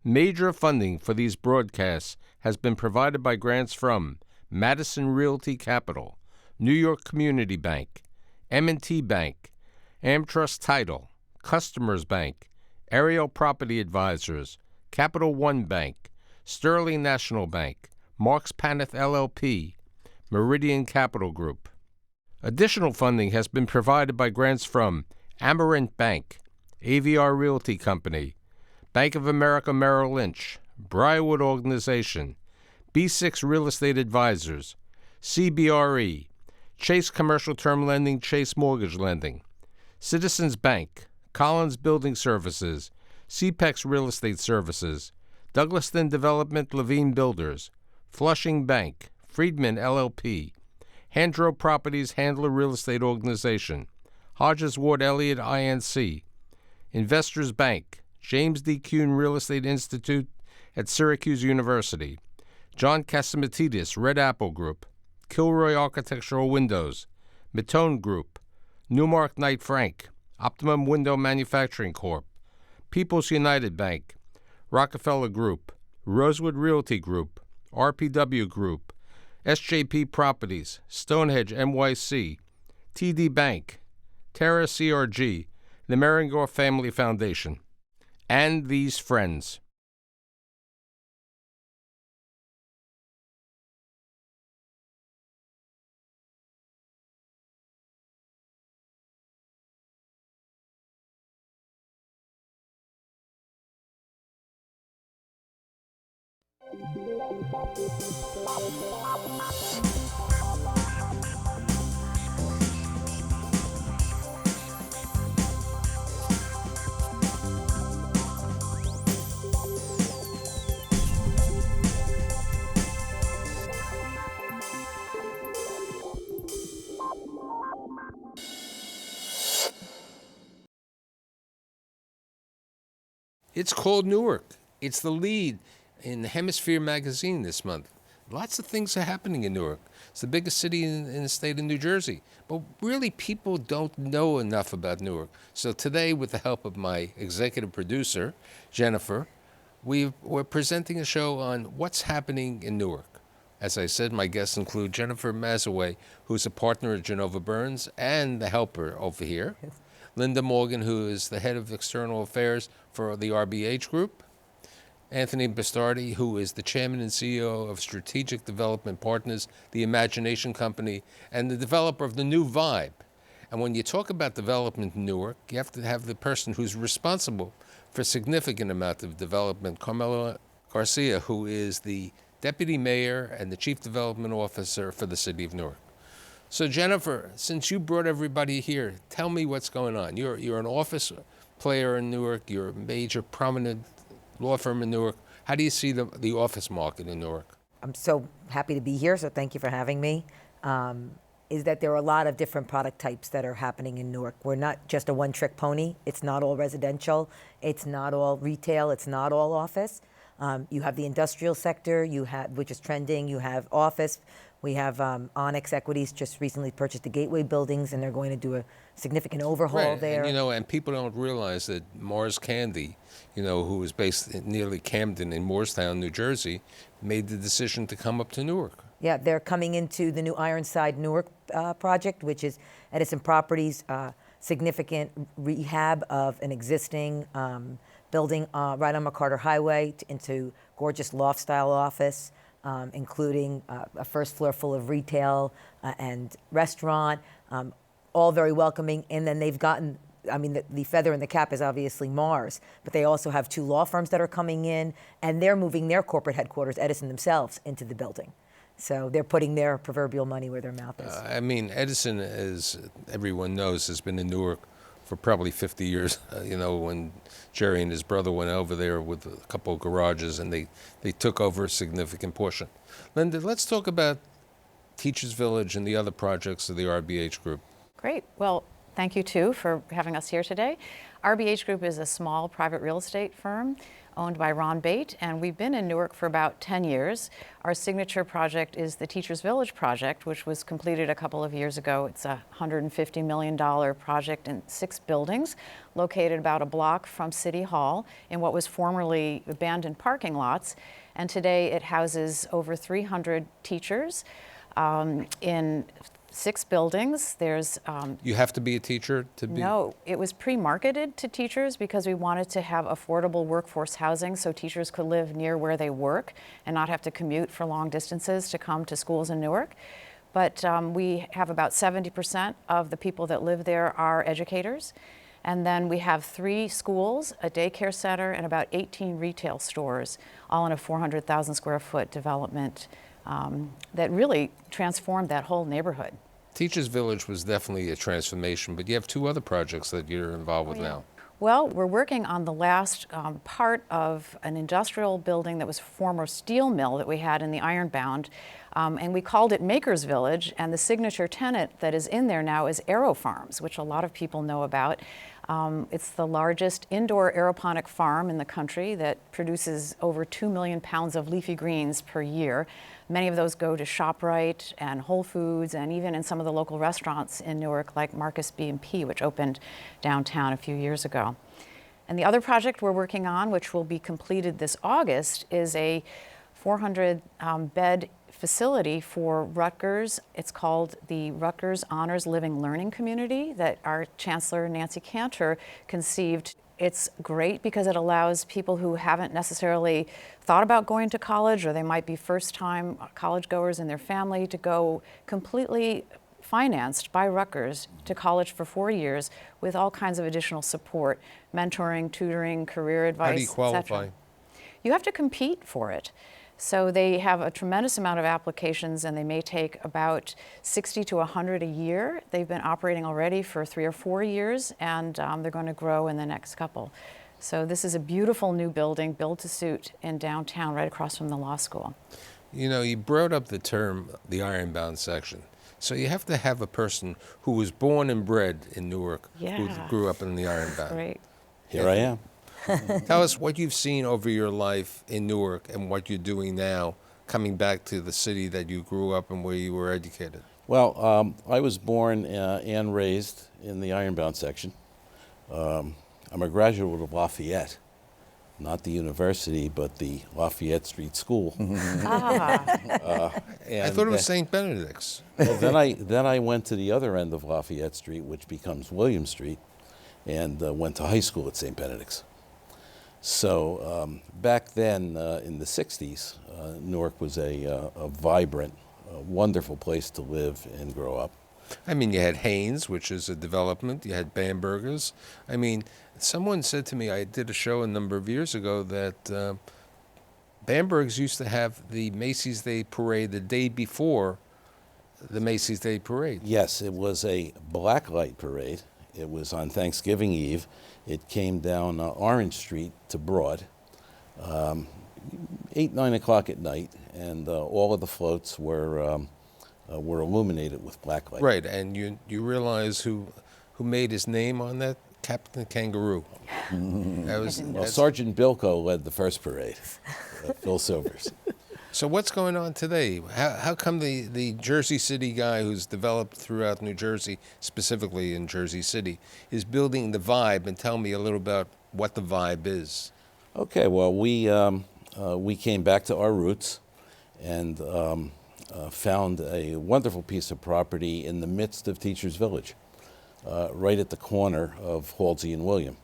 Major funding for these broadcasts has been provided by grants from Madison Realty Capital, New York Community Bank, M&T Bank, AmTrust Title, Customers Bank, Ariel Property Advisors, Capital One Bank, Sterling National Bank, Marks Paneth LLP, Meridian Capital Group. Additional funding has been provided by grants from Amarant Bank, AVR Realty Company, Bank of America Merrill Lynch, Briarwood Organization, B6 Real Estate Advisors, CBRE, Chase Commercial Term Lending, Chase Mortgage Lending, Citizens Bank, Collins Building Services, CPEX Real Estate Services, Douglaston Development Levine Builders, Flushing Bank, Friedman LLP, Handro Properties Handler Real Estate Organization, Hodges Ward Elliott INC, Investors Bank, James D. Kuhn Real Estate Institute at Syracuse University, John Catsimatidis Red Apple Group, Kilroy Architectural Windows, Matone Group, Newmark Knight Frank, Optimum Window Manufacturing Corp., People's United Bank, Rockefeller Group, Rosewood Realty Group, RPW Group, SJP Properties, Stonehenge NYC, TD Bank, Terra CRG, the Merringor Family Foundation, and these friends. It's called Newark. It's the lead in Hemisphere magazine this month. Lots of things are happening in Newark. It's the biggest city in the state of New Jersey. But really, people don't know enough about Newark. So today, with the help of my executive producer, Jennifer, we're presenting a show on what's happening in Newark. As I said, my guests include Jennifer Mazaway, who's a partner at Genova Burns and the helper over here. Linda Morgan, who is the head of external affairs for the RBH Group. Anthony Bastardi, who is the chairman and CEO of Strategic Development Partners, the Imagination Company, and the developer of the New Vibe. And when you talk about development in Newark, you have to have the person who's responsible for a significant amount of development, Carmelo Garcia, who is the deputy mayor and the chief development officer for the city of Newark. So Jennifer, since you brought everybody here, tell me what's going on. You're an office player in Newark. You're a major prominent law firm in Newark. How do you see the office market in Newark? I'm so happy to be here, so thank you for having me. Is that there are a lot of different product types that are happening in Newark. We're not just a one-trick pony. It's not all residential. It's not all retail. It's not all office. You have the industrial sector, which is trending. You have office. We have Onyx Equities just recently purchased the Gateway buildings, and they're going to do a significant overhaul there. And, and people don't realize that Mars Candy, who is based nearly Camden in Moorestown, New Jersey, made the decision to come up to Newark. Yeah, they're coming into the new Ironside Newark project, which is Edison Properties' significant rehab of an existing building right on McCarter Highway into gorgeous loft-style office. Including a first floor full of retail and restaurant, all very welcoming. And then they've gotten, the feather in the cap is obviously Mars, but they also have 2 law firms that are coming in, and they're moving their corporate headquarters, Edison themselves, into the building. So they're putting their proverbial money where their mouth is. Edison, as everyone knows, has been in Newark for probably 50 years, when Jerry and his brother went over there with a couple of garages and they took over a significant portion. Linda, let's talk about Teachers Village and the other projects of the RBH Group. Great. Well, thank you, too, for having us here today. RBH Group is a small private real estate firm. owned by Ron Bate, and we've been in Newark for about 10 years. Our signature project is the Teachers Village project, which was completed a couple of years ago. It's a $150 million project in 6 buildings located about a block from City Hall in what was formerly abandoned parking lots. And today it houses over 300 teachers in 6 buildings. There's You have to be a teacher to be? No, it was pre-marketed to teachers because we wanted to have affordable workforce housing so teachers could live near where they work and not have to commute for long distances to come to schools in Newark. But we have about 70% of the people that live there are educators. And then we have 3 schools, a daycare center, and about 18 retail stores, all in a 400,000 square foot development that really transformed that whole neighborhood. Teachers Village was definitely a transformation, but you have 2 other projects that you're involved with now. Well, we're working on the last part of an industrial building that was a former steel mill that we had in the Ironbound, and we called it Makers Village, and the signature tenant that is in there now is Aero Farms, which a lot of people know about. It's the largest indoor aeroponic farm in the country that produces over 2 million pounds of leafy greens per year. Many of those go to ShopRite and Whole Foods and even in some of the local restaurants in Newark like Marcus B&P, which opened downtown a few years ago. And the other project we're working on, which will be completed this August, is a 400-bed facility for Rutgers. It's called the Rutgers Honors Living Learning Community that our Chancellor Nancy Cantor conceived. It's great because it allows people who haven't necessarily thought about going to college, or they might be first-time college goers in their family, to go completely financed by Rutgers to college for 4 years with all kinds of additional support, mentoring, tutoring, career advice, How do you qualify? etc. You have to compete for it. So they have a tremendous amount of applications, and they may take about 60 to 100 a year. They've been operating already for 3 or 4 years, and they're going to grow in the next couple. So this is a beautiful new building, built to suit in downtown, right across from the law school. You know, you brought up the term, the Ironbound section. So you have to have a person who was born and bred in Newark, who grew up in the Ironbound. Great. Here I am. Tell us what you've seen over your life in Newark and what you're doing now, coming back to the city that you grew up and where you were educated. Well, I was born and raised in the Ironbound section. I'm a graduate of Lafayette, not the university, but the Lafayette Street School. I thought it was St. Benedict's. Well, then I went to the other end of Lafayette Street, which becomes William Street, and went to high school at St. Benedict's. So back then, in the 60s, Newark was a vibrant, wonderful place to live and grow up. I mean, you had Haynes, which is a development. You had Bamberger's. I mean, someone said to me, I did a show a number of years ago, that Bamberger's used to have the Macy's Day Parade the day before the Macy's Day Parade. Yes, it was a blacklight parade. It was on Thanksgiving Eve. It came down Orange Street to Broad, 8, 9 o'clock at night, and all of the floats were illuminated with blacklight. Right, and you realize who made his name on that? Captain Kangaroo. Sergeant Bilko led the first parade, Phil Silvers. So what's going on today? How come the Jersey City guy who's developed throughout New Jersey, specifically in Jersey City, is building the Vibe? And tell me a little about what the Vibe is. Okay, well, we came back to our roots and found a wonderful piece of property in the midst of Teachers Village, right at the corner of Halsey and William,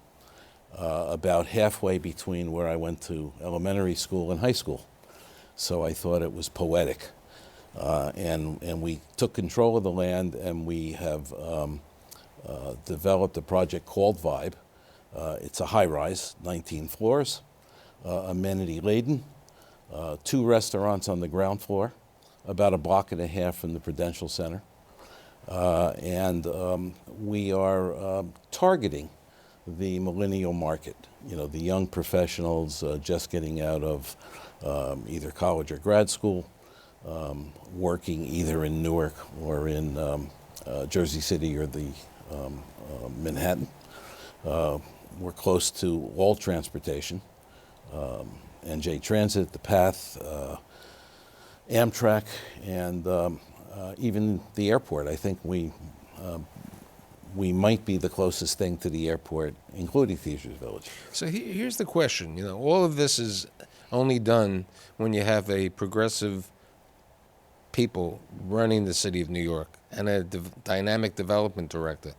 about halfway between where I went to elementary school and high school. So I thought it was poetic. And we took control of the land, and we have developed a project called Vibe. It's a high-rise, 19 floors, amenity-laden, 2 restaurants on the ground floor, about a block and a half from the Prudential Center. And we are targeting the millennial market, you know, the young professionals just getting out of either college or grad school, working either in Newark or in Jersey City or the Manhattan. We're close to all transportation. NJ Transit, the Path, Amtrak, and even the airport. I think we might be the closest thing to the airport, including Teachers Village. So here's the question. You know, all of this is only done when you have a progressive people running the city of New York and a dynamic development director.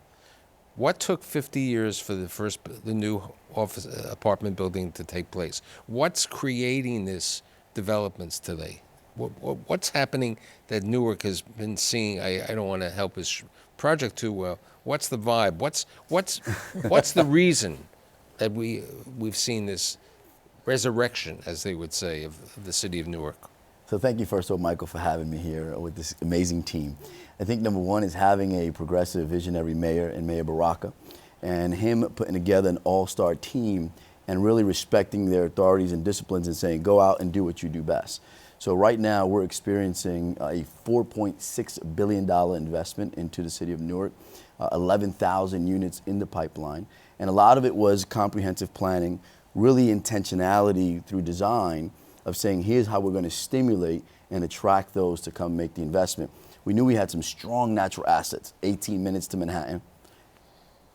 What took 50 years for the new office apartment building to take place? What's creating this developments today? What's happening that Newark has been seeing? I don't want to help his project too well. What's the vibe? What's the reason that we've seen this resurrection, as they would say, of the city of Newark? So thank you, first of all, Michael, for having me here with this amazing team. I think number one is having a progressive visionary mayor in Mayor Baraka, and him putting together an all-star team and really respecting their authorities and disciplines and saying, go out and do what you do best. So right now we're experiencing a $4.6 billion investment into the city of Newark, 11,000 units in the pipeline. And a lot of it was comprehensive planning, really intentionality through design of saying, here's how we're going to stimulate and attract those to come make the investment. We knew we had some strong natural assets, 18 minutes to Manhattan,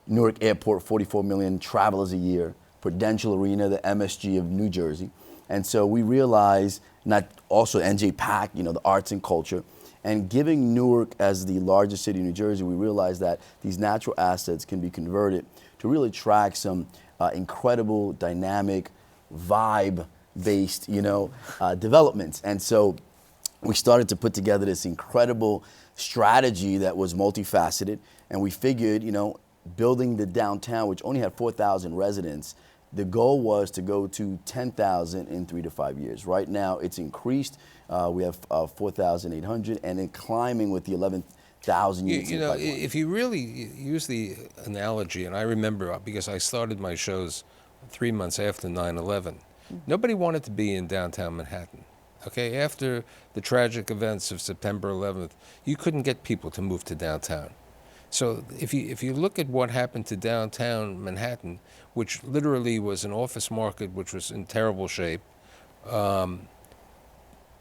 Newark Airport, 44 million travelers a year, Prudential Arena, the MSG of New Jersey. And so we realized, not also NJ PAC, you know, the arts and culture, and giving Newark as the largest city in New Jersey, we realized that these natural assets can be converted to really attract some incredible, dynamic, vibe-based, developments. And so we started to put together this incredible strategy that was multifaceted, and we figured, building the downtown, which only had 4,000 residents, the goal was to go to 10,000 in 3 to 5 years. Right now, it's increased. We have 4,800, and then climbing with the 11,000 units. If you really use the analogy, and I remember because I started my shows 3 months after 9/11, nobody wanted to be in downtown Manhattan. Okay, after the tragic events of September 11th, you couldn't get people to move to downtown. So if you look at what happened to downtown Manhattan, which literally was an office market which was in terrible shape,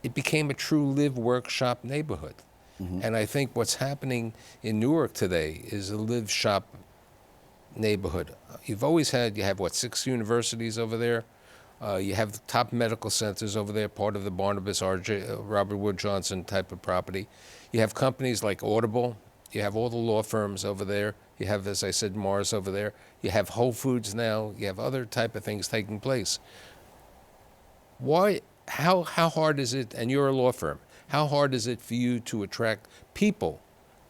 it became a true live, work, shop neighborhood. Mm-hmm. And I think what's happening in Newark today is a live, shop neighborhood. You have 6 universities over there. You have the top medical centers over there, part of the Barnabas Robert Wood Johnson type of property. You have companies like Audible. You have all the law firms over there. You have, as I said, Mars over there. You have Whole Foods now. You have other type of things taking place. How hard is it, and you're a law firm, how hard is it for you to attract people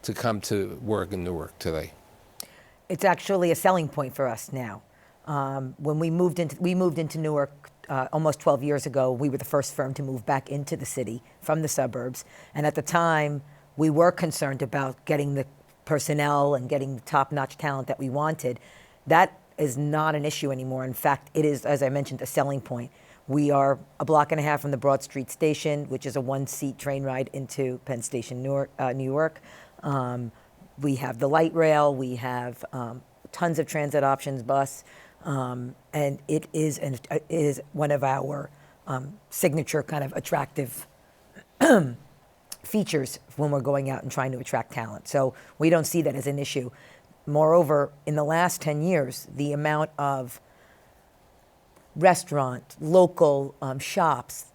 to come to work in Newark today? It's actually a selling point for us now. When we moved into Newark almost 12 years ago, we were the first firm to move back into the city from the suburbs. And at the time, we were concerned about getting the personnel and getting the top-notch talent that we wanted. That is not an issue anymore. In fact, it is, as I mentioned, a selling point. We are a block and a half from the Broad Street Station, which is a 1-seat train ride into Penn Station, New York. We have the light rail. We have tons of transit options, bus. And it is one of our signature kind of attractive features when we're going out and trying to attract talent. So we don't see that as an issue. Moreover, in the last 10 years, the amount of restaurant, local shops,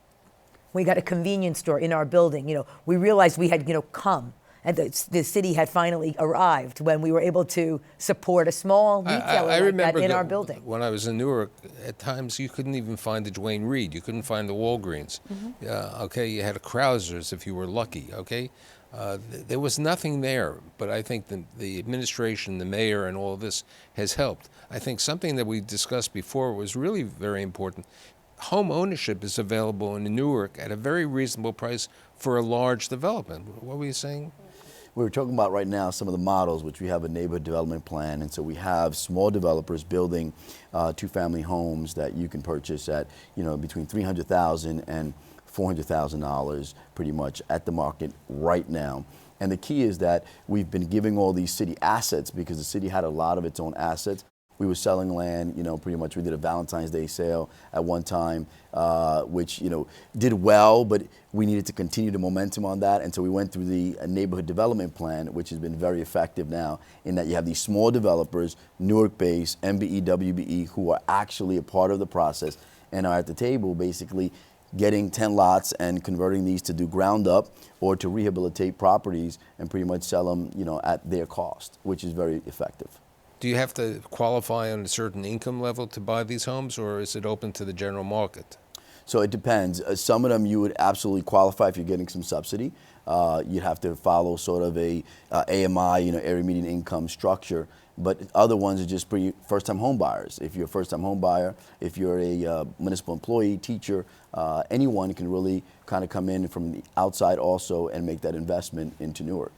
we got a convenience store in our building. We realized we had, come. And the city had finally arrived when we were able to support a small retailer like that in our building. When I was in Newark, at times you couldn't even find the Duane Reade. You couldn't find the Walgreens. Mm-hmm. You had a Krauser's if you were lucky. There was nothing there. But I think the administration, the mayor, and all of this has helped. I think something that we discussed before was really very important. Home ownership is available in Newark at a very reasonable price for a large development. What were you saying? We were talking about right now some of the models, which we have a neighborhood development plan, and so we have small developers building 2-family homes that you can purchase at between $300,000 and $400,000 pretty much at the market right now. And the key is that we've been giving all these city assets because the city had a lot of its own assets. We were selling land, pretty much. We did a Valentine's Day sale at one time, which, did well, but we needed to continue the momentum on that. And so we went through the neighborhood development plan, which has been very effective now in that you have these small developers, Newark-based, MBE, WBE, who are actually a part of the process and are at the table basically getting 10 lots and converting these to do ground up or to rehabilitate properties and pretty much sell them, at their cost, which is very effective. Do you have to qualify on a certain income level to buy these homes, or is it open to the general market? So it depends. Some of them you would absolutely qualify if you're getting some subsidy. You'd have to follow sort of a AMI, area median income structure. But other ones are just first-time home buyers. If you're a first-time home buyer, if you're a municipal employee, teacher, anyone can really kind of come in from the outside also and make that investment into Newark.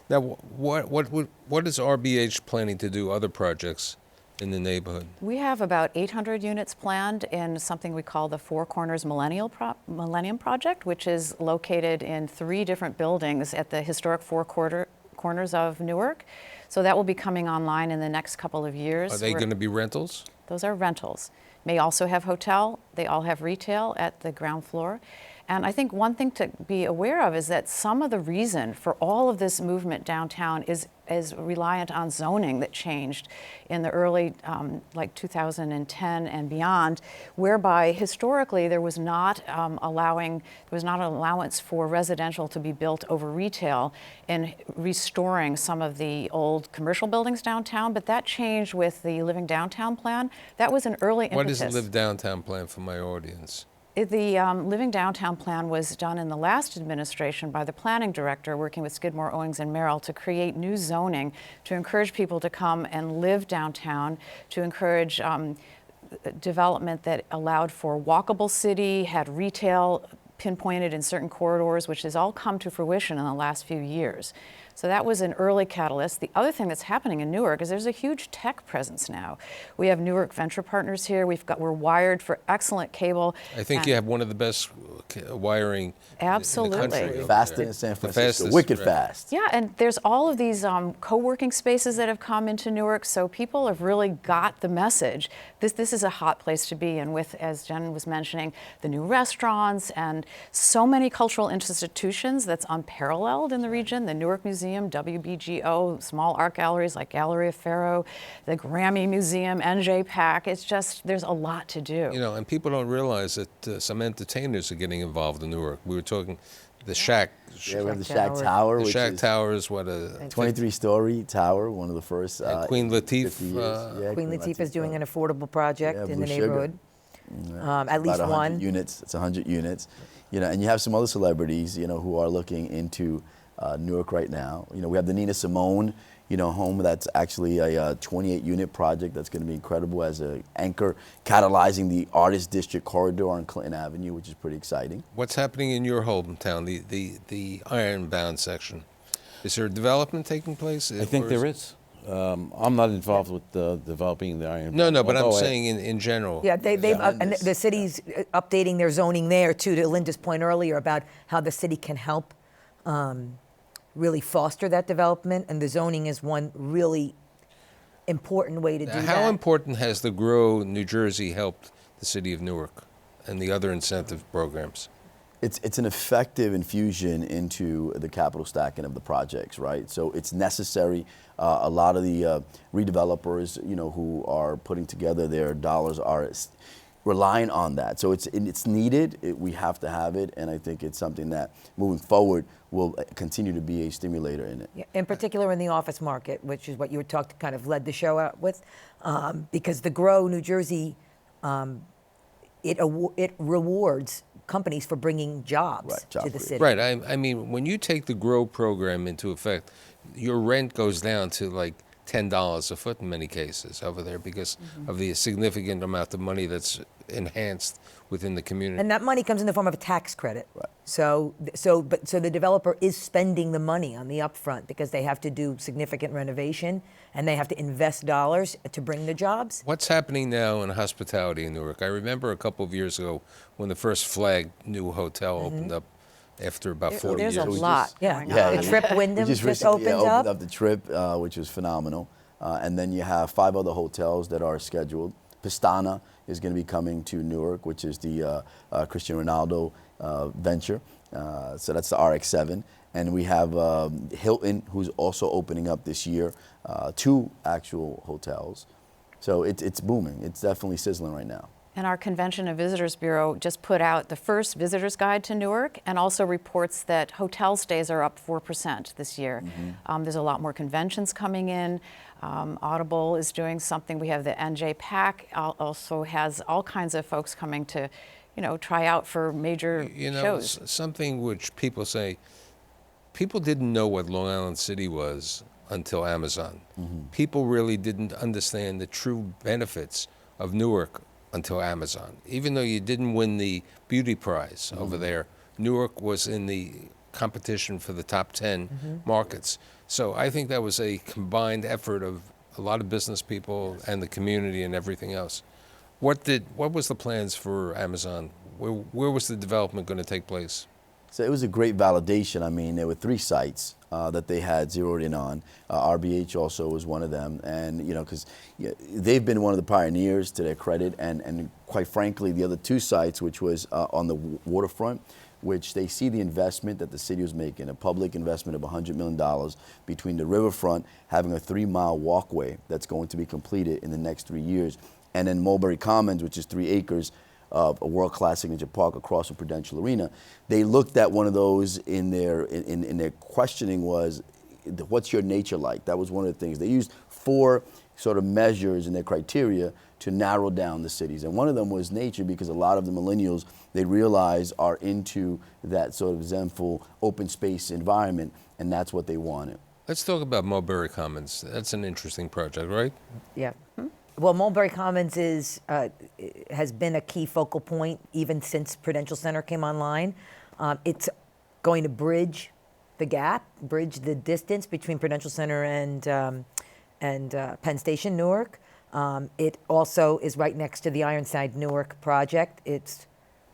Now, what is RBH planning to do, other projects in the neighborhood? We have about 800 units planned in something we call the Four Corners Millennium Project, which is located in 3 different buildings at the historic Four Corners of Newark. So that will be coming online in the next couple of years. Are they going to be rentals? Those are rentals. May also have hotel. They all have retail at the ground floor. And I think one thing to be aware of is that some of the reason for all of this movement downtown is reliant on zoning that changed in the early, like 2010 and beyond, whereby historically there was not an allowance for residential to be built over retail in restoring some of the old commercial buildings downtown. But that changed with the Living Downtown plan. That was an early impetus. What is the Live Downtown plan for my audience? The Living Downtown plan was done in the last administration by the planning director working with Skidmore, Owings, and Merrill to create new zoning to encourage people to come and live downtown, to encourage development that allowed for walkable city, had retail pinpointed in certain corridors, which has all come to fruition in the last few years. So that was an early catalyst. The other thing that's happening in Newark is there's a huge tech presence now. We have Newark Venture Partners here. We're wired for excellent cable. I think you have one of the best wiring Absolutely. in the country. Fastest in San Francisco, fastest, wicked right. fast. Yeah, and there's all of these co-working spaces that have come into Newark, so people have really got the message. This is a hot place to be, and with, as Jen was mentioning, the new restaurants and so many cultural institutions that's unparalleled in the region, the Newark Museum, WBGO, small art galleries like Gallery of Faro, the Grammy Museum, NJPAC. It's just, there's a lot to do. And people don't realize that some entertainers are getting involved in Newark. We were talking the Shack. Yeah, we have the Shack Tower, The which Shack is Tower is what, a 23-story tower, one of the first. Queen Latifah. 50 years. Yeah, Queen Latifah is doing an affordable project in Blue the Sugar. neighborhood. At least About 100 one. units. It's 100 units. And you have some other celebrities, who are looking into Newark right now. We have the Nina Simone, home that's actually a 28-unit project that's going to be incredible as an anchor, catalyzing the Artist District corridor on Clinton Avenue, which is pretty exciting. What's happening in your hometown, the Ironbound section? Is there development taking place? I think there is. I'm not involved with developing the Ironbound. No, but I'm saying in general. Yeah, and the city's updating their zoning there too, to Linda's point earlier about how the city can help really foster that development, and the zoning is one really important way to do that. How important has the Grow New Jersey helped the city of Newark and the other incentive programs? It's an effective infusion into the capital stacking of the projects, right? So it's necessary. A lot of the redevelopers, who are putting together their dollars are relying on that. So it's needed. We have to have it, and I think it's something that moving forward will continue to be a stimulator in it. Yeah, in particular in the office market, which is what you were kind of led the show out with, because the Grow New Jersey, it rewards companies for bringing jobs to the city. Right. I mean, when you take the Grow program into effect, your rent goes down to like $10 a foot in many cases over there because of the significant amount of money that's enhanced within the community. And that money comes in the form of a tax credit. Right. So the developer is spending the money on the upfront because they have to do significant renovation and they have to invest dollars to bring the jobs. What's happening now in hospitality in Newark? I remember a couple of years ago when the first Flag new hotel opened up after about 40 years. There's a lot Yeah, going the on. Trip Wyndham We just just recently opened opened up. up the Trip, which was phenomenal. And then you have 5 other hotels that are scheduled. Pistana is going to be coming to Newark, which is the Cristiano Ronaldo venture. So that's the RX-7. And we have Hilton, who's also opening up this year, 2 actual hotels. So it's booming. It's definitely sizzling right now. And our Convention and Visitors Bureau just put out the first visitor's guide to Newark, and also reports that hotel stays are up 4% this year. There's a lot more conventions coming in. Audible is doing something. We have the NJ PAC also has all kinds of folks coming to, try out for major shows. Something which people say, people didn't know what Long Island City was until Amazon. People really didn't understand the true benefits of Newark until Amazon. Even though you didn't win the beauty prize over there, Newark was in the competition for the top 10 markets. So I think that was a combined effort of a lot of business people and the community and everything else. What was the plans for Amazon? Where was the development going to take place? So it was a great validation. I mean, there were 3 sites that they had zeroed in on. RBH also was one of them. And, because they've been one of the pioneers to their credit. And quite frankly, the other 2 sites, which was on the waterfront, which they see the investment that the city was making, a public investment of $100 million between the riverfront, having a 3-mile walkway that's going to be completed in the next 3 years, and then Mulberry Commons, which is 3 acres of a world-class signature park across from Prudential Arena. They looked at one of those in their questioning was, what's your nature like? That was one of the things. They used 4 sort of measures in their criteria to narrow down the cities. And one of them was nature, because a lot of the millennials, they realize, are into that sort of zenful open space environment, and that's what they wanted. Let's talk about Mulberry Commons. That's an interesting project, right? Yeah. Well, Mulberry Commons has been a key focal point even since Prudential Center came online. It's going to bridge the gap, bridge the distance between Prudential Center and Penn Station, Newark. It also is right next to the Ironside Newark project. It's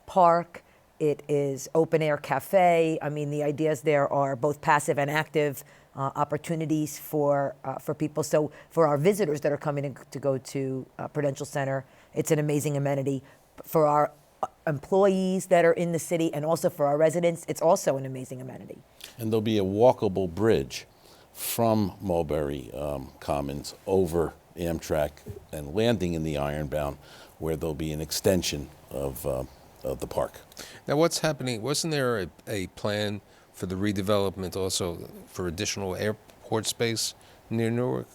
park. It is open air cafe. I mean, the ideas there are both passive and active opportunities for people. So for our visitors that are coming to go to Prudential Center, it's an amazing amenity. For our employees that are in the city and also for our residents, it's also an amazing amenity. And there'll be a walkable bridge from Mulberry Commons over Amtrak and landing in the Ironbound, where there'll be an extension of the park. Now, what's happening? Wasn't there a plan for the redevelopment also for additional airport space near Newark?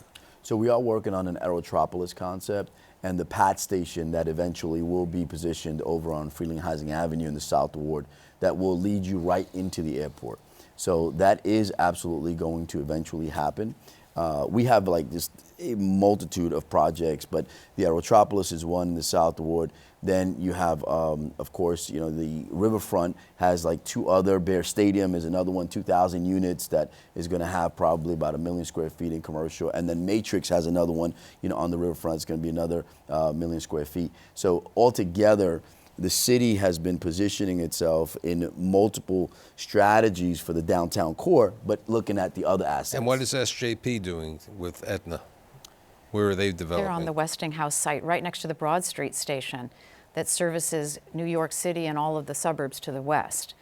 So we are working on an Aerotropolis concept, and the PAT station that eventually will be positioned over on Frelinghuysen Avenue in the South Ward that will lead you right into the airport. So that is absolutely going to eventually happen. We have like just a multitude of projects, but the Aerotropolis is one in the South Ward. Then you have, of course, the riverfront has like 2 other. Bear Stadium is another one, 2,000 units that is going to have probably about 1 million square feet in commercial. And then Matrix has another one, on the riverfront. It's going to be another 1 million square feet. So altogether, the city has been positioning itself in multiple strategies for the downtown core, but looking at the other assets. And what is SJP doing with Aetna? Where are they developing? They're on the Westinghouse site right next to the Broad Street station that services New York City and all of the suburbs to the west.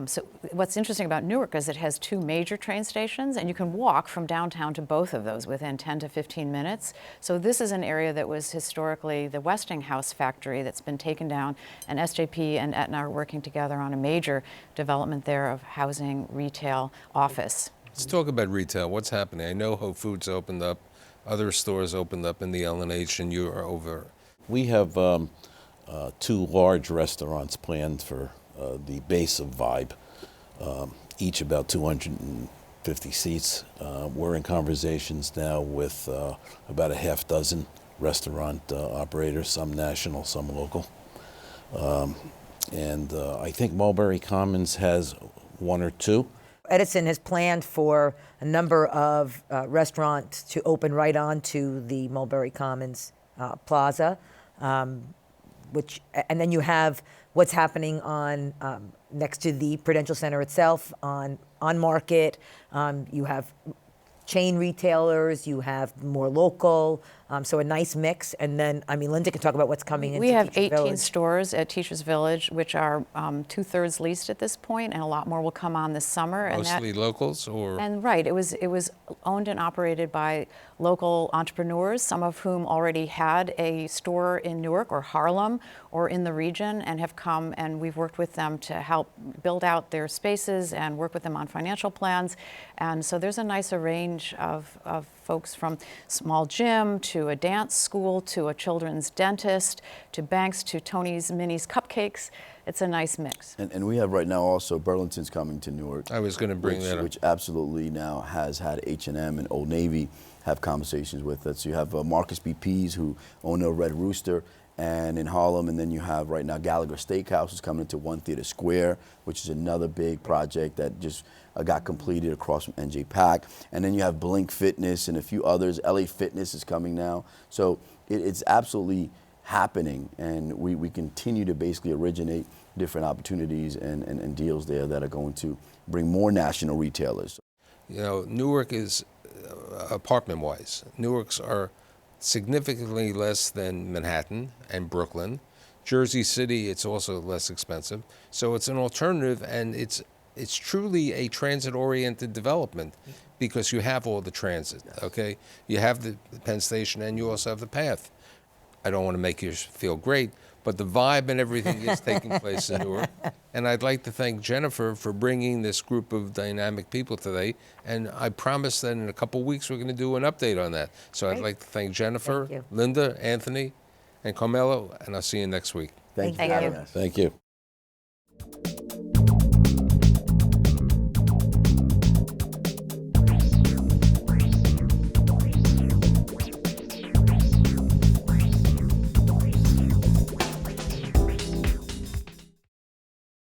So what's interesting about Newark is it has 2 major train stations, and you can walk from downtown to both of those within 10 to 15 minutes. So this is an area that was historically the Westinghouse factory that's been taken down, and SJP and Aetna are working together on a major development there of housing, retail, office. Let's talk about retail. What's happening? I know Whole Foods opened up, other stores opened up in the L&H, and you are over. We have 2 large restaurants planned for the base of Vibe, each about 250 seats. We're in conversations now with about a half dozen restaurant operators, some national, some local. And I think Mulberry Commons has 1 or 2. Edison has planned for a number of restaurants to open right onto the Mulberry Commons Plaza, and then you have what's happening on next to the Prudential Center itself on Market. You have chain retailers, you have more local, so a nice mix. And then, I mean, Linda can talk about what's coming into We have Teachers 18 Village. stores at Teachers Village, which are 2/3 leased at this point, and a lot more will come on this summer. Mostly locals, or? And right, it was owned and operated by local entrepreneurs, some of whom already had a store in Newark or Harlem or in the region, and have come, and we've worked with them to help build out their spaces and work with them on financial plans. And so there's a nice range of folks, from small gym to a dance school to a children's dentist to banks to Tony's Minis Cupcakes. It's a nice mix. And we have right now also Burlington's coming to Newark. I was going to bring that up. Which absolutely now has had H&M and Old Navy have conversations with us. You have Marcus B. Pease, who own a Red Rooster, and in Harlem, and then you have right now Gallagher Steakhouse is coming into One Theater Square, which is another big project that just got completed across from NJ Pack. And then you have Blink Fitness and a few others. LA Fitness is coming now. So it's absolutely happening, and we continue to basically originate different opportunities and deals there that are going to bring more national retailers. You know, Newark is, apartment-wise, Newark's are significantly less than Manhattan and Brooklyn. Jersey City, it's also less expensive. So it's an alternative, and it's truly a transit-oriented development because you have all the transit, okay? You have the Penn Station, and you also have the Path. I don't want to make you feel great, but the vibe and everything is taking place in Newark. And I'd like to thank Jennifer for bringing this group of dynamic people today. And I promise that in a couple weeks we're going to do an update on that. So Great. I'd like to thank Jennifer, Thank you. Linda, Anthony, and Carmelo, and I'll see you next week. Thank you for Thank having you. us. Thank you.